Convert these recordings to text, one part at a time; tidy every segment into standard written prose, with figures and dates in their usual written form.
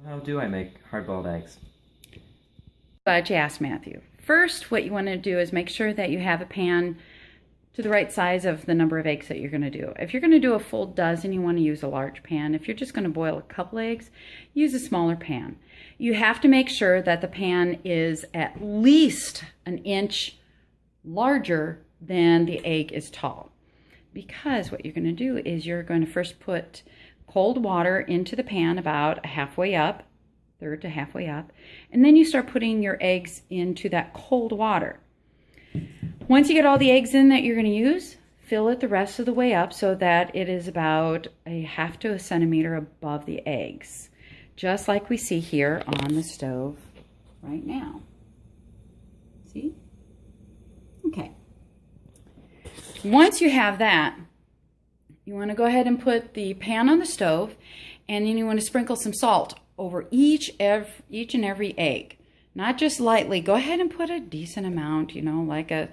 How do I make hard-boiled eggs? Glad you asked, Matthew. First, what you want to do is make sure that you have a pan to the right size of the number of eggs that you're going to do. If you're going to do a full dozen, you want to use a large pan. If you're just going to boil a couple eggs, use a smaller pan. You have to make sure that the pan is at least an inch larger than the egg is tall. Because what you're going to do is you're going to first put cold water into the pan about halfway up, third to halfway up, and then you start putting your eggs into that cold water. Once you get all the eggs in that you're going to use, fill it the rest of the way up so that it is about a half to a centimeter above the eggs, just like we see here on the stove right now. See? Okay. Once you have that, you want to go ahead and put the pan on the stove, and then you want to sprinkle some salt over each and every egg. Not just lightly. Go ahead and put a decent amount, you know, like an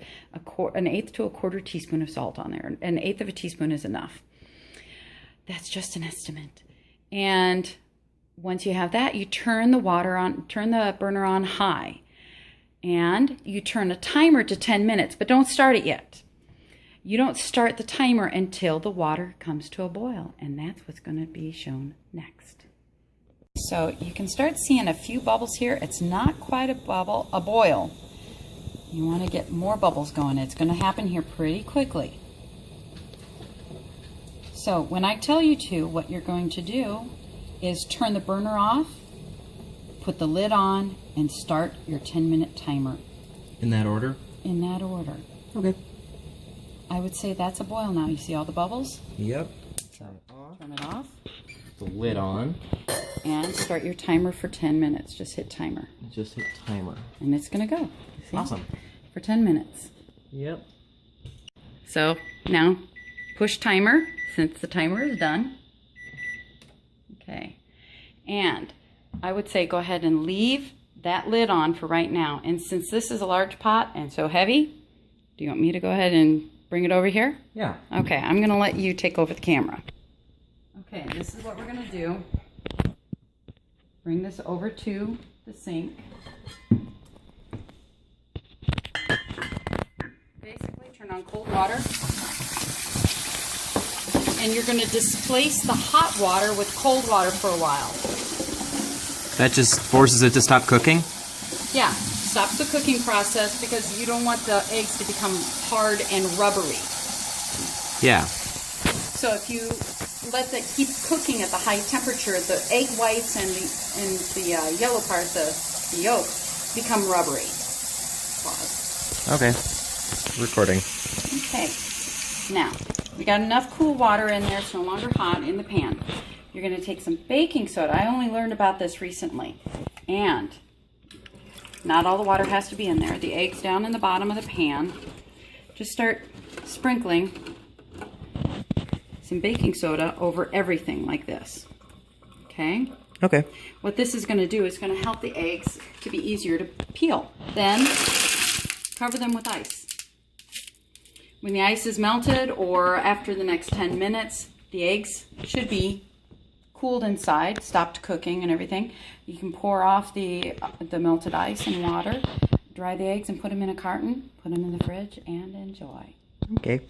eighth to a quarter teaspoon of salt on there. An eighth of a teaspoon is enough. That's just an estimate. And once you have that, you turn the burner on high. And you turn a timer to 10 minutes, but don't start it yet. You don't start the timer until the water comes to a boil, and that's what's going to be shown next. So you can start seeing a few bubbles here. It's not quite a boil. You want to get more bubbles going. It's going to happen here pretty quickly. So when I tell you to, what you're going to do is turn the burner off, put the lid on, and start your 10-minute timer. In that order? In that order. Okay. I would say that's a boil now. You see all the bubbles? Yep. So turn it off. The lid on. And start your timer for 10 minutes. Just hit timer. Just hit timer. And it's going to go. See? Awesome. For 10 minutes. Yep. So now push timer since the timer is done. Okay. And I would say go ahead and leave that lid on for right now. And since this is a large pot and so heavy, do you want me to go ahead and bring it over here? Yeah. Okay, I'm going to let you take over the camera. Okay, this is what we're going to do. Bring this over to the sink. Basically, turn on cold water. And you're going to displace the hot water with cold water for a while. That just forces it to stop cooking? Yeah, stops the cooking process because you don't want the eggs to become hard and rubbery. Yeah. So if you let that keep cooking at the high temperature, the egg whites and the yellow part, the yolk, become rubbery. Pause. Okay. Recording. Okay. Now, we got enough cool water in there. It's no longer hot in the pan. You're going to take some baking soda. I only learned about this recently. And not all the water has to be in there. The egg's down in the bottom of the pan. Just start sprinkling some baking soda over everything like this. Okay? Okay. What this is going to do is going to help the eggs to be easier to peel. Then cover them with ice. When the ice is melted or after the next 10 minutes, the eggs should be cooled inside, stopped cooking and everything. You can pour off the melted ice and water, dry the eggs and put them in a carton, put them in the fridge and enjoy. Okay.